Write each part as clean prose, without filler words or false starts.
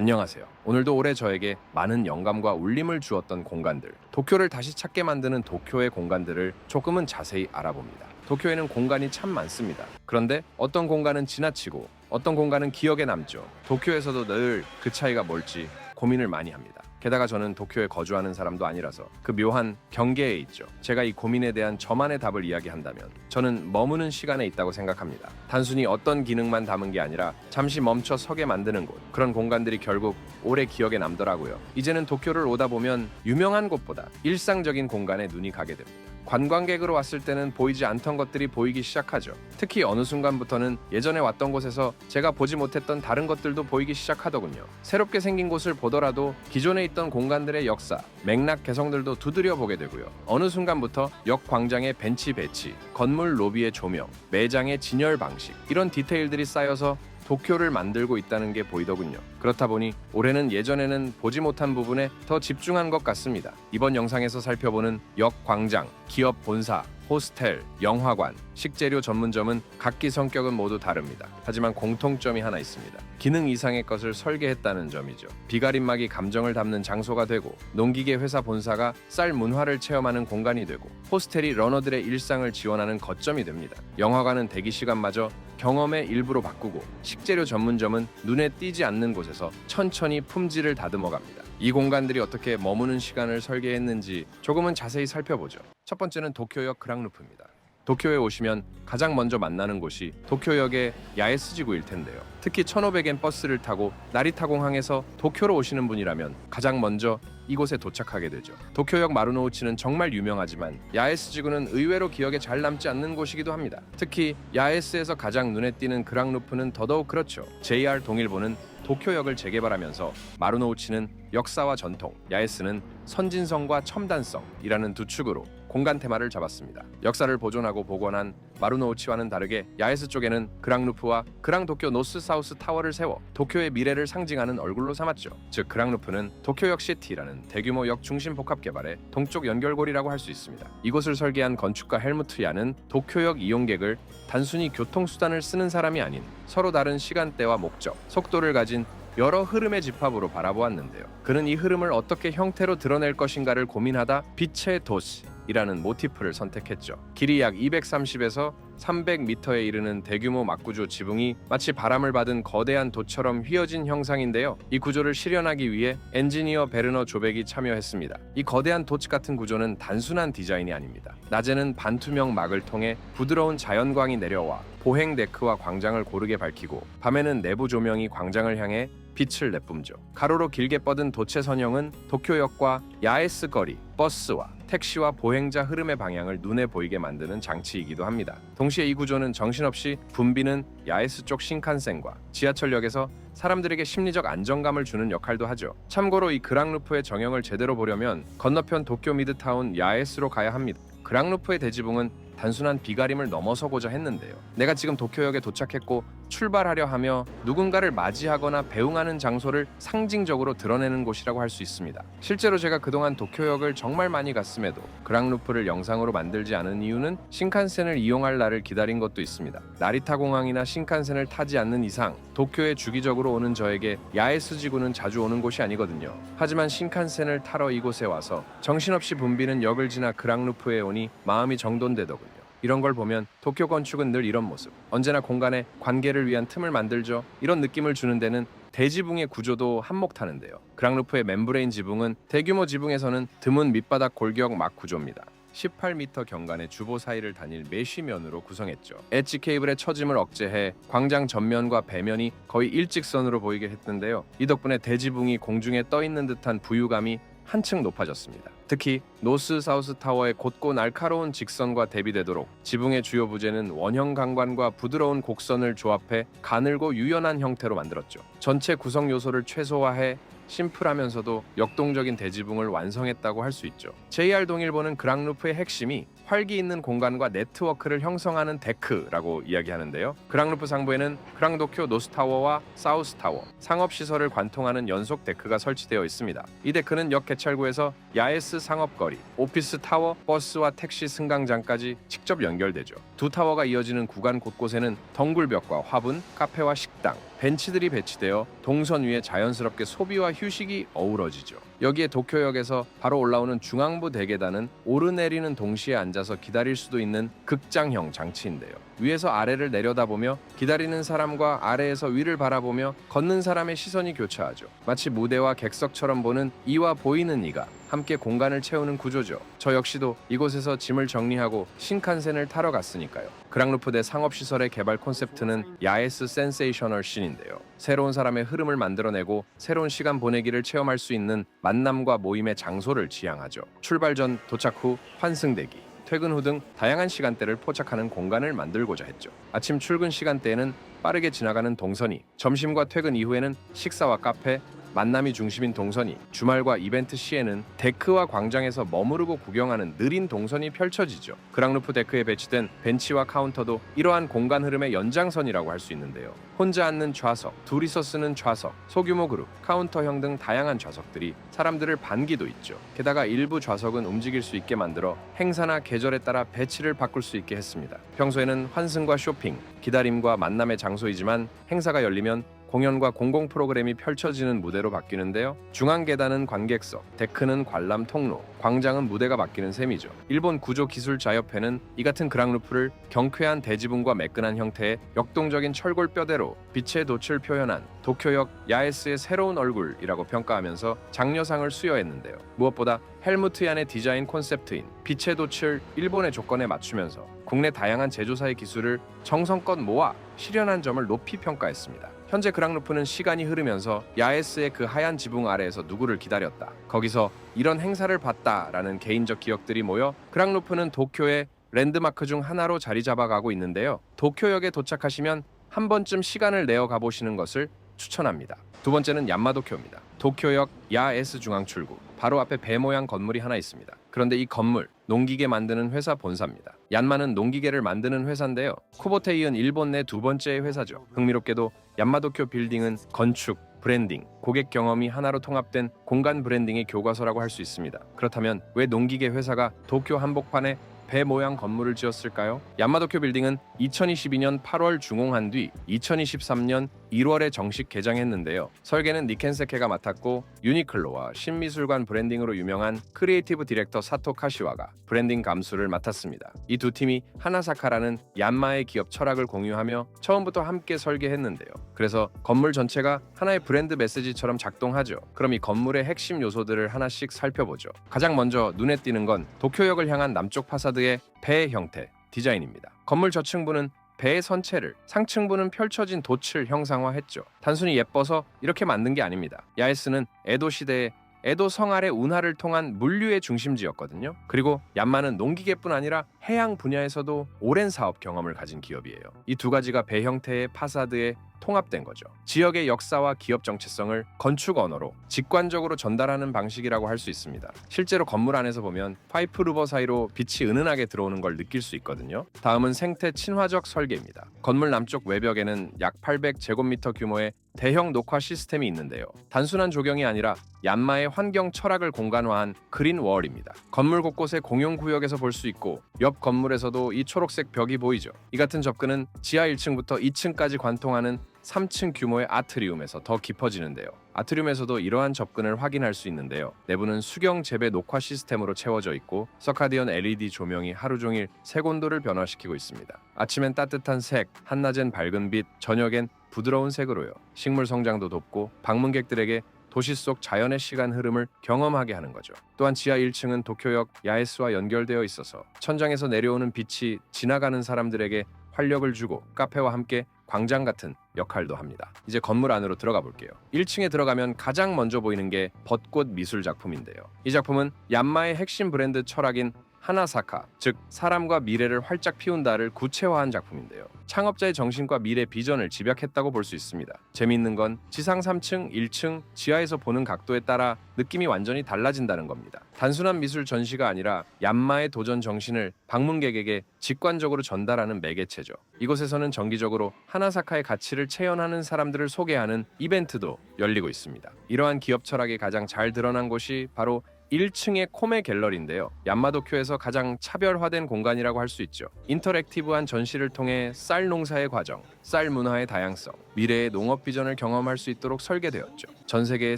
안녕하세요. 오늘도 올해 저에게 많은 영감과 울림을 주었던 공간들, 도쿄를 다시 찾게 만드는 도쿄의 공간들을 조금은 자세히 알아봅니다. 도쿄에는 공간이 참 많습니다. 그런데 어떤 공간은 지나치고 어떤 공간은 기억에 남죠. 도쿄에서도 늘 그 차이가 뭘지 고민을 많이 합니다. 게다가 저는 도쿄에 거주하는 사람도 아니라서 그 묘한 경계에 있죠. 제가 이 고민에 대한 저만의 답을 이야기한다면 저는 머무는 시간에 있다고 생각합니다. 단순히 어떤 기능만 담은 게 아니라 잠시 멈춰 서게 만드는 곳, 그런 공간들이 결국 오래 기억에 남더라고요. 이제는 도쿄를 오다 보면 유명한 곳보다 일상적인 공간에 눈이 가게 됩니다. 관광객으로 왔을 때는 보이지 않던 것들이 보이기 시작하죠. 특히 어느 순간부터는 예전에 왔던 곳에서 제가 보지 못했던 다른 것들도 보이기 시작하더군요. 새롭게 생긴 곳을 보더라도 기존에 있던 공간들의 역사, 맥락 개성들도 두드려 보게 되고요. 어느 순간부터 역 광장의 벤치 배치, 건물 로비의 조명, 매장의 진열 방식, 이런 디테일들이 쌓여서 도쿄를 만들고 있다는 게 보이더군요. 그렇다 보니 올해는 예전에는 보지 못한 부분에 더 집중한 것 같습니다. 이번 영상에서 살펴보는 역 광장, 기업 본사, 호스텔, 영화관, 식재료 전문점은 각기 성격은 모두 다릅니다. 하지만 공통점이 하나 있습니다. 기능 이상의 것을 설계했다는 점이죠. 비가림막이 감정을 담는 장소가 되고, 농기계 회사 본사가 쌀 문화를 체험하는 공간이 되고, 호스텔이 러너들의 일상을 지원하는 거점이 됩니다. 영화관은 대기 시간마저 경험의 일부로 바꾸고, 식재료 전문점은 눈에 띄지 않는 곳에서 천천히 품질을 다듬어갑니다. 이 공간들이 어떻게 머무는 시간을 설계했는지 조금은 자세히 살펴보죠. 첫 번째는 도쿄역 그랑루프입니다. 도쿄에 오시면 가장 먼저 만나는 곳이 도쿄역의 야에스지구일 텐데요. 특히 1500엔 버스를 타고 나리타공항에서 도쿄로 오시는 분이라면 가장 먼저 이곳에 도착하게 되죠. 도쿄역 마루노우치는 정말 유명하지만 야에스지구는 의외로 기억에 잘 남지 않는 곳이기도 합니다. 특히 야에스에서 가장 눈에 띄는 그랑루프는 더더욱 그렇죠. JR 동일보는 도쿄역을 재개발하면서 마루노우치는 역사와 전통, 야에스는 선진성과 첨단성이라는 두 축으로 공간 테마를 잡았습니다. 역사를 보존하고 복원한 마루노우치와는 다르게 야에스 쪽에는 그랑루프와 그랑도쿄 노스 사우스 타워를 세워 도쿄의 미래를 상징하는 얼굴로 삼았죠. 즉 그랑루프는 도쿄역 시티라는 대규모 역 중심 복합 개발의 동쪽 연결고리라고 할 수 있습니다. 이곳을 설계한 건축가 헬무트 야는 도쿄역 이용객을 단순히 교통수단을 쓰는 사람이 아닌 서로 다른 시간대와 목적, 속도를 가진 여러 흐름의 집합으로 바라보았는데요. 그는 이 흐름을 어떻게 형태로 드러낼 것인가를 고민하다 빛의 도시이라는 모티프를 선택했죠. 길이 약 230에서 300m에 이르는 대규모 막구조 지붕이 마치 바람을 받은 거대한 돛처럼 휘어진 형상인데요. 이 구조를 실현하기 위해 엔지니어 베르너 조백이 참여했습니다. 이 거대한 돛 같은 구조는 단순한 디자인이 아닙니다. 낮에는 반투명 막을 통해 부드러운 자연광이 내려와 보행 데크와 광장을 고르게 밝히고, 밤에는 내부 조명이 광장을 향해 빛을 내뿜죠. 가로로 길게 뻗은 도체 선형은 도쿄역과 야에스 거리, 버스와 택시와 보행자 흐름의 방향을 눈에 보이게 만드는 장치이기도 합니다. 동시에 이 구조는 정신없이 붐비는 야에스 쪽 신칸센과 지하철역에서 사람들에게 심리적 안정감을 주는 역할도 하죠. 참고로 이 그랑루프의 정형을 제대로 보려면 건너편 도쿄 미드타운 야에스로 가야 합니다. 그랑루프의 대지붕은 단순한 비가림을 넘어서고자 했는데요. 내가 지금 도쿄역에 도착했고 출발하려 하며 누군가를 맞이하거나 배웅하는 장소를 상징적으로 드러내는 곳이라고 할 수 있습니다. 실제로 제가 그동안 도쿄역을 정말 많이 갔음에도 그랑루프를 영상으로 만들지 않은 이유는 신칸센을 이용할 날을 기다린 것도 있습니다. 나리타 공항이나 신칸센을 타지 않는 이상 도쿄에 주기적으로 오는 저에게 야에스 지구는 자주 오는 곳이 아니거든요. 하지만 신칸센을 타러 이곳에 와서 정신없이 붐비는 역을 지나 그랑루프에 오니 마음이 정돈되더군요. 이런 걸 보면 도쿄 건축은 늘 이런 모습, 언제나 공간에 관계를 위한 틈을 만들죠. 이런 느낌을 주는 데는 대지붕의 구조도 한몫하는데요. 그랑루프의 멤브레인 지붕은 대규모 지붕에서는 드문 밑바닥 골격 막 구조입니다. 18m 경간의 주보 사이를 다닐 메쉬면으로 구성했죠. 엣지 케이블의 처짐을 억제해 광장 전면과 배면이 거의 일직선으로 보이게 했는데요. 이 덕분에 대지붕이 공중에 떠 있는 듯한 부유감이 한층 높아졌습니다. 특히 노스 사우스 타워의 곧고 날카로운 직선과 대비되도록 지붕의 주요 부재는 원형 강관과 부드러운 곡선을 조합해 가늘고 유연한 형태로 만들었죠. 전체 구성 요소를 최소화해 심플하면서도 역동적인 대지붕을 완성했다고 할 수 있죠. JR 동일보는 그랑루프의 핵심이 활기 있는 공간과 네트워크를 형성하는 데크라고 이야기하는데요. 그랑루프 상부에는 그랑도쿄 노스타워와 사우스타워, 상업시설을 관통하는 연속 데크가 설치되어 있습니다. 이 데크는 역 개찰구에서 야에스 상업거리, 오피스 타워, 버스와 택시 승강장까지 직접 연결되죠. 두 타워가 이어지는 구간 곳곳에는 덩굴벽과 화분, 카페와 식당, 벤치들이 배치되어 동선 위에 자연스럽게 소비와 휴식이 어우러지죠. 여기에 도쿄역에서 바로 올라오는 중앙부 대계단은 오르내리는 동시에 앉아서 기다릴 수도 있는 극장형 장치인데요. 위에서 아래를 내려다보며 기다리는 사람과 아래에서 위를 바라보며 걷는 사람의 시선이 교차하죠. 마치 무대와 객석처럼 보는 이와 보이는 이가 함께 공간을 채우는 구조죠. 저 역시도 이곳에서 짐을 정리하고 신칸센을 타러 갔으니까요. 그랑루프대 상업시설의 개발 콘셉트는 야에스 센세이셔널 씬인데요. 새로운 사람의 흐름을 만들어내고 새로운 시간 보내기를 체험할 수 있는 만남과 모임의 장소를 지향하죠. 출발 전, 도착 후, 환승대기, 퇴근 후 등 다양한 시간대를 포착하는 공간을 만들고자 했죠. 아침 출근 시간대에는 빠르게 지나가는 동선이, 점심과 퇴근 이후에는 식사와 카페, 만남이 중심인 동선이, 주말과 이벤트 시에는 데크와 광장에서 머무르고 구경하는 느린 동선이 펼쳐지죠. 그랑루프 데크에 배치된 벤치와 카운터도 이러한 공간 흐름의 연장선이라고 할 수 있는데요. 혼자 앉는 좌석, 둘이서 쓰는 좌석, 소규모 그룹, 카운터형 등 다양한 좌석들이 사람들을 반기도 있죠. 게다가 일부 좌석은 움직일 수 있게 만들어 행사나 계절에 따라 배치를 바꿀 수 있게 했습니다. 평소에는 환승과 쇼핑, 기다림과 만남의 장소이지만 행사가 열리면 공연과 공공 프로그램이 펼쳐지는 무대로 바뀌는데요. 중앙 계단은 관객석, 데크는 관람 통로, 광장은 무대가 바뀌는 셈이죠. 일본 구조기술자협회는 이 같은 그랑루프를 경쾌한 대지붕과 매끈한 형태의 역동적인 철골 뼈대로 빛의 돛을 표현한 도쿄역 야에스의 새로운 얼굴이라고 평가하면서 장려상을 수여했는데요. 무엇보다 헬무트 얀의 디자인 콘셉트인 빛의 돛을 일본의 조건에 맞추면서 국내 다양한 제조사의 기술을 정성껏 모아 실현한 점을 높이 평가했습니다. 현재 그랑루프는 시간이 흐르면서 야에스의 그 하얀 지붕 아래에서 누구를 기다렸다, 거기서 이런 행사를 봤다라는 개인적 기억들이 모여 그랑루프는 도쿄의 랜드마크 중 하나로 자리 잡아가고 있는데요. 도쿄역에 도착하시면 한 번쯤 시간을 내어 가보시는 것을 추천합니다. 두 번째는 얀마도쿄입니다. 도쿄역 야에스 중앙 출구, 바로 앞에 배 모양 건물이 하나 있습니다. 그런데 이 건물, 농기계 만드는 회사 본사입니다. 얀마는 농기계를 만드는 회사인데요. 쿠보테 이은 일본 내 두 번째 회사죠. 흥미롭게도 얀마도쿄 빌딩은 건축, 브랜딩, 고객 경험이 하나로 통합된 공간 브랜딩의 교과서라고 할 수 있습니다. 그렇다면 왜 농기계 회사가 도쿄 한복판에 배 모양 건물을 지었을까요? 얀마도쿄 빌딩은 2022년 8월 중공한 뒤 2023년 1월에 정식 개장했는데요. 설계는 니켄세케가 맡았고 유니클로와 신미술관 브랜딩으로 유명한 크리에이티브 디렉터 사토 카시와가 브랜딩 감수를 맡았습니다. 이 두 팀이 하나사카라는 얀마의 기업 철학을 공유하며 처음부터 함께 설계했는데요. 그래서 건물 전체가 하나의 브랜드 메시지처럼 작동하죠. 그럼 이 건물의 핵심 요소들을 하나씩 살펴보죠. 가장 먼저 눈에 띄는 건 도쿄역을 향한 남쪽 파사드의 배 형태, 디자인입니다. 건물 저층부는 배의 선체를, 상층부는 펼쳐진 돛을 형상화했죠. 단순히 예뻐서 이렇게 만든 게 아닙니다. 야에스는 에도 시대에 에도 성 아래 운하를 통한 물류의 중심지였거든요. 그리고 얀마는 농기계뿐 아니라 해양 분야에서도 오랜 사업 경험을 가진 기업이에요. 이 두 가지가 배 형태의 파사드에 통합된 거죠. 지역의 역사와 기업 정체성을 건축 언어로 직관적으로 전달하는 방식이라고 할 수 있습니다. 실제로 건물 안에서 보면 파이프 루버 사이로 빛이 은은하게 들어오는 걸 느낄 수 있거든요. 다음은 생태 친화적 설계입니다. 건물 남쪽 외벽에는 약 800제곱미터 규모의 대형 녹화 시스템이 있는데요. 단순한 조경이 아니라 얀마의 환경 철학을 공간화한 그린 월입니다. 건물 곳곳에 공용 구역에서 볼 수 있고 옆 건물에서도 이 초록색 벽이 보이죠. 이 같은 접근은 지하 1층부터 2층까지 관통하는 3층 규모의 아트리움에서 더 깊어지는데요. 아트리움에서도 이러한 접근을 확인할 수 있는데요. 내부는 수경 재배 녹화 시스템으로 채워져 있고 서카디언 LED 조명이 하루 종일 색온도를 변화시키고 있습니다. 아침엔 따뜻한 색, 한낮엔 밝은 빛, 저녁엔 부드러운 색으로요. 식물 성장도 돕고 방문객들에게 도시 속 자연의 시간 흐름을 경험하게 하는 거죠. 또한 지하 1층은 도쿄역 야에스와 연결되어 있어서 천장에서 내려오는 빛이 지나가는 사람들에게 활력을 주고 카페와 함께 광장 같은 역할도 합니다. 이제 건물 안으로 들어가 볼게요. 1층에 들어가면 가장 먼저 보이는 게 벚꽃 미술 작품인데요. 이 작품은 얀마의 핵심 브랜드 철학인 하나사카, 즉 사람과 미래를 활짝 피운다를 구체화한 작품인데요. 창업자의 정신과 미래 비전을 집약했다고 볼 수 있습니다. 재미있는 건 지상 3층, 1층, 지하에서 보는 각도에 따라 느낌이 완전히 달라진다는 겁니다. 단순한 미술 전시가 아니라 얀마의 도전 정신을 방문객에게 직관적으로 전달하는 매개체죠. 이곳에서는 정기적으로 하나사카의 가치를 체현하는 사람들을 소개하는 이벤트도 열리고 있습니다. 이러한 기업 철학이 가장 잘 드러난 곳이 바로 1층의 코메 갤러리인데요. 얀마도쿄에서 가장 차별화된 공간이라고 할 수 있죠. 인터랙티브한 전시를 통해 쌀 농사의 과정, 쌀 문화의 다양성, 미래의 농업 비전을 경험할 수 있도록 설계되었죠. 전 세계의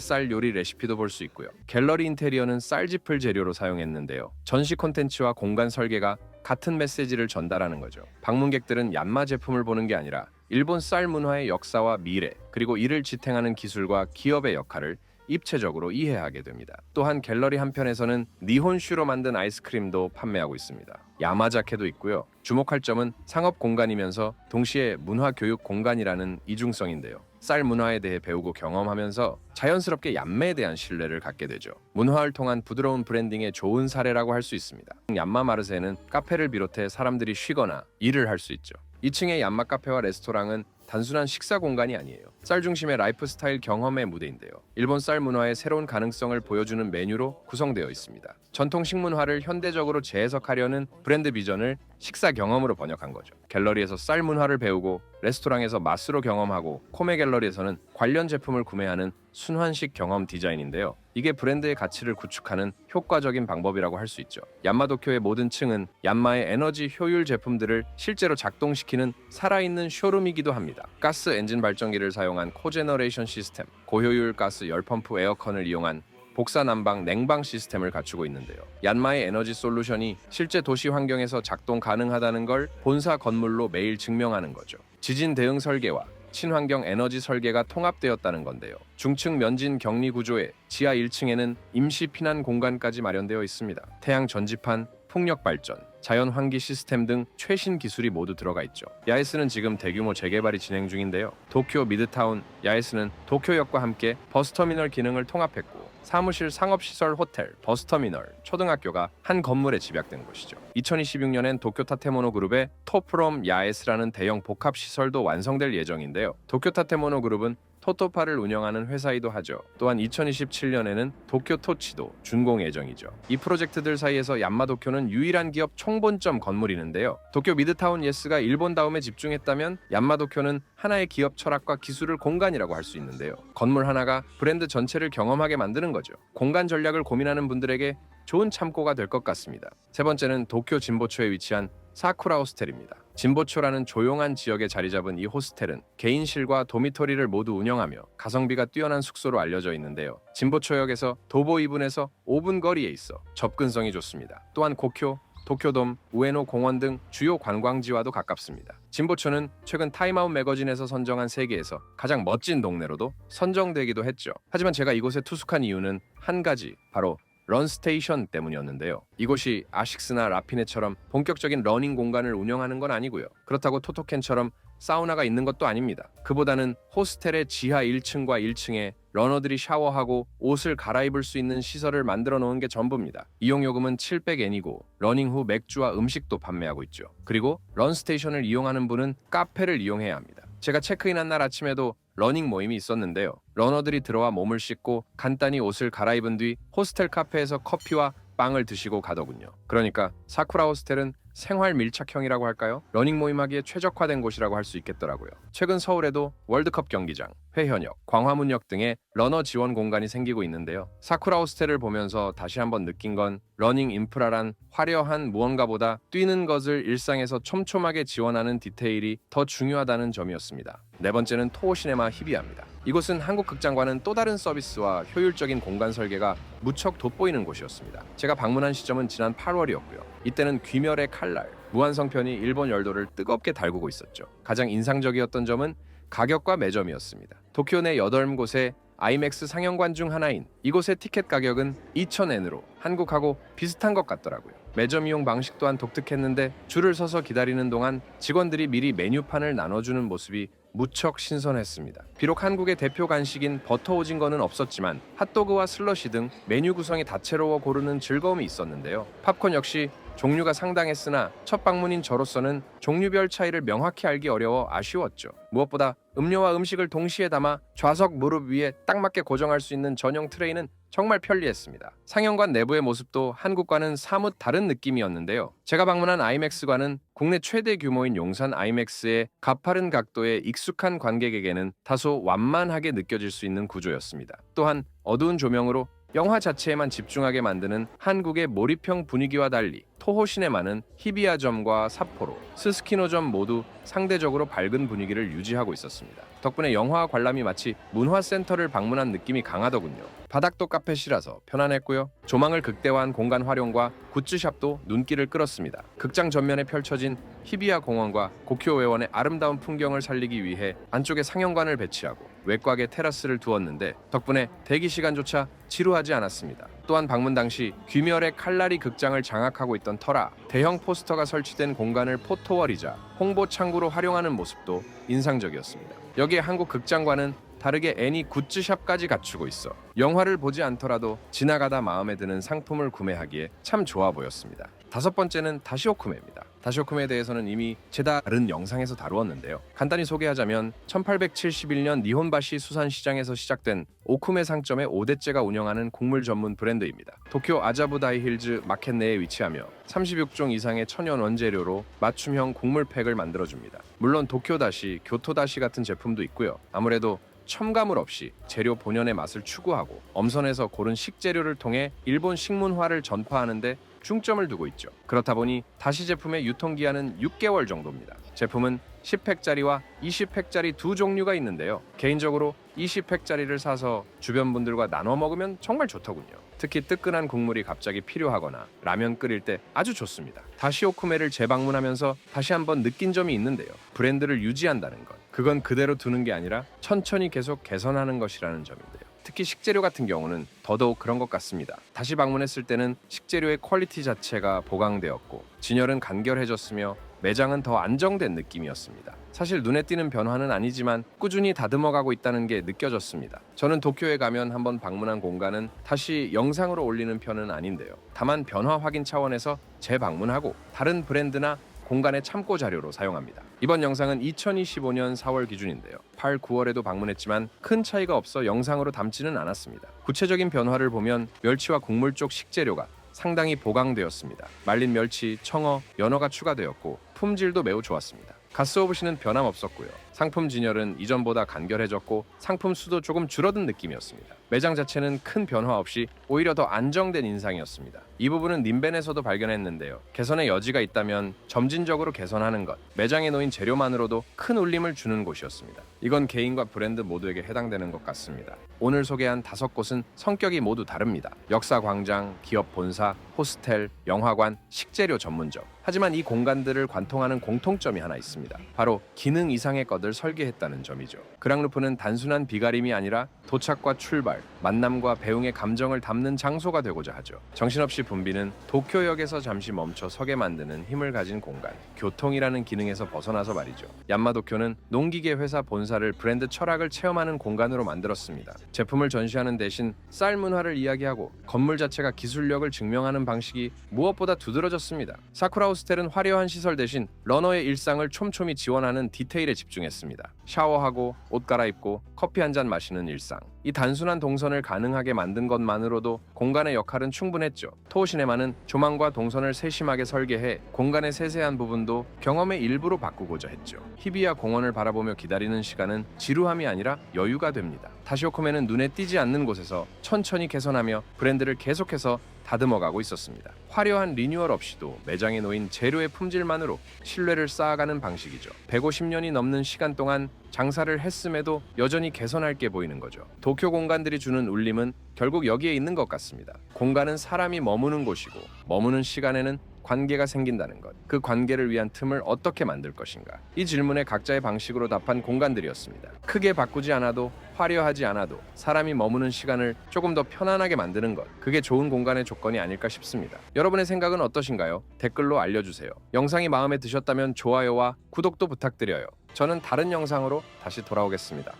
쌀 요리 레시피도 볼 수 있고요. 갤러리 인테리어는 쌀짚을 재료로 사용했는데요. 전시 콘텐츠와 공간 설계가 같은 메시지를 전달하는 거죠. 방문객들은 얀마 제품을 보는 게 아니라 일본 쌀 문화의 역사와 미래, 그리고 이를 지탱하는 기술과 기업의 역할을 입체적으로 이해하게 됩니다. 또한 갤러리 한편에서는 니혼슈로 만든 아이스크림도 판매하고 있습니다. 야마자케도 있고요. 주목할 점은 상업 공간이면서 동시에 문화 교육 공간이라는 이중성인데요. 쌀 문화에 대해 배우고 경험하면서 자연스럽게 얀마에 대한 신뢰를 갖게 되죠. 문화를 통한 부드러운 브랜딩의 좋은 사례라고 할 수 있습니다. 얀마 마르세는 카페를 비롯해 사람들이 쉬거나 일을 할 수 있죠. 2층의 얀마 카페와 레스토랑은 단순한 식사 공간이 아니에요. 쌀 중심의 라이프 스타일 경험의 무대인데요. 일본 쌀 문화의 새로운 가능성을 보여주는 메뉴로 구성되어 있습니다. 전통 식문화를 현대적으로 재해석하려는 브랜드 비전을 식사 경험으로 번역한 거죠. 갤러리에서 쌀 문화를 배우고 레스토랑에서 맛으로 경험하고 코메 갤러리에서는 관련 제품을 구매하는 순환식 경험 디자인인데요. 이게 브랜드의 가치를 구축하는 효과적인 방법이라고 할 수 있죠. 얀마도쿄의 모든 층은 얀마의 에너지 효율 제품들을 실제로 작동시키는 살아있는 쇼룸이기도 합니다. 가스 엔진 발전기를 사용한 코제너레이션 시스템, 고효율 가스 열펌프 에어컨을 이용한 복사 난방 냉방 시스템을 갖추고 있는데요. 얀마의 에너지 솔루션이 실제 도시 환경에서 작동 가능하다는 걸 본사 건물로 매일 증명하는 거죠. 지진 대응 설계와 친환경 에너지 설계가 통합되었다는 건데요. 중층 면진 격리 구조에 지하 1층에는 임시 피난 공간까지 마련되어 있습니다. 태양 전지판, 풍력 발전, 자연 환기 시스템 등 최신 기술이 모두 들어가 있죠. 야에스는 지금 대규모 재개발이 진행 중인데요. 도쿄 미드타운 야에스는 도쿄역과 함께 버스터미널 기능을 통합했고 사무실, 상업시설, 호텔, 버스터미널, 초등학교가 한 건물에 집약된 곳이죠. 2026년엔 도쿄 타테모노 그룹의 토프롬 야에스라는 대형 복합시설도 완성될 예정인데요. 도쿄 타테모노 그룹은 토토파를 운영하는 회사이기도 하죠. 또한 2027년에는 도쿄 토치도 준공 예정이죠. 이 프로젝트들 사이에서 얀마도쿄는 유일한 기업 총본점 건물이는데요. 도쿄 미드타운 예스가 일본 다음에 집중했다면 얀마도쿄는 하나의 기업 철학과 기술을 공간이라고 할 수 있는데요. 건물 하나가 브랜드 전체를 경험하게 만드는 거죠. 공간 전략을 고민하는 분들에게 좋은 참고가 될 것 같습니다. 세 번째는 도쿄 진보초에 위치한 사쿠라 호스텔입니다. 진보초라는 조용한 지역에 자리 잡은 이 호스텔은 개인실과 도미토리를 모두 운영하며 가성비가 뛰어난 숙소로 알려져 있는데요. 진보초역에서 도보 2분에서 5분 거리에 있어 접근성이 좋습니다. 또한 고쿄, 도쿄돔, 우에노 공원 등 주요 관광지와도 가깝습니다. 진보초는 최근 타임아웃 매거진에서 선정한 세계에서 가장 멋진 동네로도 선정되기도 했죠. 하지만 제가 이곳에 투숙한 이유는 한 가지, 바로 런스테이션 때문이었는데요. 이곳이 아식스나 라피네처럼 본격적인 러닝 공간을 운영하는 건 아니고요. 그렇다고 토토켄처럼 사우나가 있는 것도 아닙니다. 그보다는 호스텔의 지하 1층과 1층에 러너들이 샤워하고 옷을 갈아입을 수 있는 시설을 만들어 놓은 게 전부입니다. 이용 요금은 700엔이고 러닝 후 맥주와 음식도 판매하고 있죠. 그리고 런스테이션을 이용하는 분은 카페를 이용해야 합니다. 제가 체크인한 날 아침에도 러닝 모임이 있었는데요. 러너들이 들어와 몸을 씻고 간단히 옷을 갈아입은 뒤 호스텔 카페에서 커피와 빵을 드시고 가더군요. 그러니까 사쿠라 호스텔은 생활 밀착형이라고 할까요? 러닝 모임하기에 최적화된 곳이라고 할 수 있겠더라고요. 최근 서울에도 월드컵 경기장, 회현역, 광화문역 등의 러너 지원 공간이 생기고 있는데요. 사쿠라 호스텔을 보면서 다시 한번 느낀 건 러닝 인프라란 화려한 무언가보다 뛰는 것을 일상에서 촘촘하게 지원하는 디테일이 더 중요하다는 점이었습니다. 네 번째는 토오시네마 히비야입니다. 이곳은 한국 극장과는 또 다른 서비스와 효율적인 공간 설계가 무척 돋보이는 곳이었습니다. 제가 방문한 시점은 지난 8월이었고요. 이때는 귀멸의 칼날, 무한성편이 일본 열도를 뜨겁게 달구고 있었죠. 가장 인상적이었던 점은 가격과 매점이었습니다. 도쿄 내 8곳의 아이맥스 상영관 중 하나인 이곳의 티켓 가격은 2,000엔으로 한국하고 비슷한 것 같더라고요. 매점 이용 방식 또한 독특했는데 줄을 서서 기다리는 동안 직원들이 미리 메뉴판을 나눠주는 모습이 무척 신선했습니다. 비록 한국의 대표 간식인 버터 오징어는 없었지만 핫도그와 슬러시 등 메뉴 구성이 다채로워 고르는 즐거움이 있었는데요. 팝콘 역시 종류가 상당했으나 첫 방문인 저로서는 종류별 차이를 명확히 알기 어려워 아쉬웠죠. 무엇보다 음료와 음식을 동시에 담아 좌석 무릎 위에 딱 맞게 고정할 수 있는 전용 트레이는 정말 편리했습니다. 상영관 내부의 모습도 한국과는 사뭇 다른 느낌이었는데요. 제가 방문한 아이맥스관은 국내 최대 규모인 용산 아이맥스의 가파른 각도에 익숙한 관객에게는 다소 완만하게 느껴질 수 있는 구조였습니다. 또한 어두운 조명으로 영화 자체에만 집중하게 만드는 한국의 몰입형 분위기와 달리 토호시네마는 히비야점과 삿포로, 스스키노점 모두 상대적으로 밝은 분위기를 유지하고 있었습니다. 덕분에 영화 관람이 마치 문화센터를 방문한 느낌이 강하더군요. 바닥도 카펫이라서 편안했고요. 조망을 극대화한 공간 활용과 굿즈샵도 눈길을 끌었습니다. 극장 전면에 펼쳐진 히비야 공원과 고쿄 외원의 아름다운 풍경을 살리기 위해 안쪽에 상영관을 배치하고 외곽에 테라스를 두었는데 덕분에 대기 시간조차 지루하지 않았습니다. 또한 방문 당시 귀멸의 칼날이 극장을 장악하고 있던 터라 대형 포스터가 설치된 공간을 포토월이자 홍보 창구로 활용하는 모습도 인상적이었습니다. 여기에 한국 극장과는 다르게 애니 굿즈샵까지 갖추고 있어 영화를 보지 않더라도 지나가다 마음에 드는 상품을 구매하기에 참 좋아 보였습니다. 다섯 번째는 다시오쿠메입니다. 다시오쿠메에 대해서는 이미 제 다른 영상에서 다루었는데요. 간단히 소개하자면 1871년 니혼바시 수산시장에서 시작된 오쿠메 상점의 5대째가 운영하는 곡물 전문 브랜드입니다. 도쿄 아자부다이 힐즈 마켓 내에 위치하며 36종 이상의 천연 원재료로 맞춤형 곡물팩을 만들어줍니다. 물론 도쿄다시, 교토다시 같은 제품도 있고요. 아무래도 첨가물 없이 재료 본연의 맛을 추구하고 엄선해서 고른 식재료를 통해 일본 식문화를 전파하는 데 중점을 두고 있죠. 그렇다 보니 다시 제품의 유통기한은 6개월 정도입니다. 제품은 10팩짜리와 20팩짜리 두 종류가 있는데요. 개인적으로 20팩짜리를 사서 주변 분들과 나눠 먹으면 정말 좋더군요. 특히 뜨끈한 국물이 갑자기 필요하거나 라면 끓일 때 아주 좋습니다. 다시오쿠메를 재방문하면서 다시 한번 느낀 점이 있는데요. 브랜드를 유지한다는 것. 그건 그대로 두는 게 아니라 천천히 계속 개선하는 것이라는 점인데요. 특히 식재료 같은 경우는 더더욱 그런 것 같습니다. 다시 방문했을 때는 식재료의 퀄리티 자체가 보강되었고 진열은 간결해졌으며 매장은 더 안정된 느낌이었습니다. 사실 눈에 띄는 변화는 아니지만 꾸준히 다듬어가고 있다는 게 느껴졌습니다. 저는 도쿄에 가면 한번 방문한 공간은 다시 영상으로 올리는 편은 아닌데요. 다만 변화 확인 차원에서 재방문하고 다른 브랜드나 공간의 참고 자료로 사용합니다. 이번 영상은 2025년 4월 기준인데요. 8, 9월에도 방문했지만 큰 차이가 없어 영상으로 담지는 않았습니다. 구체적인 변화를 보면 멸치와 국물 쪽 식재료가 상당히 보강되었습니다. 말린 멸치, 청어, 연어가 추가되었고 품질도 매우 좋았습니다. 가스오브시는 변함없었고요. 상품 진열은 이전보다 간결해졌고 상품 수도 조금 줄어든 느낌이었습니다. 매장 자체는 큰 변화 없이 오히려 더 안정된 인상이었습니다. 이 부분은 님벤에서도 발견했는데요. 개선의 여지가 있다면 점진적으로 개선하는 것, 매장에 놓인 재료만으로도 큰 울림을 주는 곳이었습니다. 이건 개인과 브랜드 모두에게 해당되는 것 같습니다. 오늘 소개한 5곳은 성격이 모두 다릅니다. 역사광장, 기업 본사, 호스텔, 영화관, 식재료 전문점. 하지만 이 공간들을 관통하는 공통점이 하나 있습니다. 바로 기능 이상의 것을 설계했다는 점이죠. 그랑루프는 단순한 비가림이 아니라 도착과 출발, 만남과 배웅의 감정을 담는 장소가 되고자 하죠. 정신없이 붐비는 도쿄역에서 잠시 멈춰 서게 만드는 힘을 가진 공간, 교통이라는 기능에서 벗어나서 말이죠. 얀마도쿄는 농기계 회사 본사를 브랜드 철학을 체험하는 공간으로 만들었습니다. 제품을 전시하는 대신 쌀 문화를 이야기하고 건물 자체가 기술력을 증명하는 방식이 무엇보다 두드러졌습니다. 사쿠라 호스텔은 화려한 시설 대신 러너의 일상을 촘촘히 지원하는 디테일에 집중했습니다. 샤워하고 옷 갈아입고 커피 한 잔 마시는 일상. 이 단순한 동선을 가능하게 만든 것만으로도 공간의 역할은 충분했죠. 토우시네마는 조망과 동선을 세심하게 설계해 공간의 세세한 부분도 경험의 일부로 바꾸고자 했죠. 히비야 공원을 바라보며 기다리는 시간은 지루함이 아니라 여유가 됩니다. 다시오쿠메는 눈에 띄지 않는 곳에서 천천히 개선하며 브랜드를 계속해서 다듬어가고 있었습니다. 화려한 리뉴얼 없이도 매장에 놓인 재료의 품질만으로 신뢰를 쌓아가는 방식이죠. 150년이 넘는 시간 동안 장사를 했음에도 여전히 개선할 게 보이는 거죠. 도쿄 공간들이 주는 울림은 결국 여기에 있는 것 같습니다. 공간은 사람이 머무는 곳이고 머무는 시간에는 관계가 생긴다는 것. 그 관계를 위한 틈을 어떻게 만들 것인가. 이 질문에 각자의 방식으로 답한 공간들이었습니다. 크게 바꾸지 않아도 화려하지 않아도 사람이 머무는 시간을 조금 더 편안하게 만드는 것. 그게 좋은 공간의 조건이 아닐까 싶습니다. 여러분의 생각은 어떠신가요? 댓글로 알려주세요. 영상이 마음에 드셨다면 좋아요와 구독도 부탁드려요. 저는 다른 영상으로 다시 돌아오겠습니다.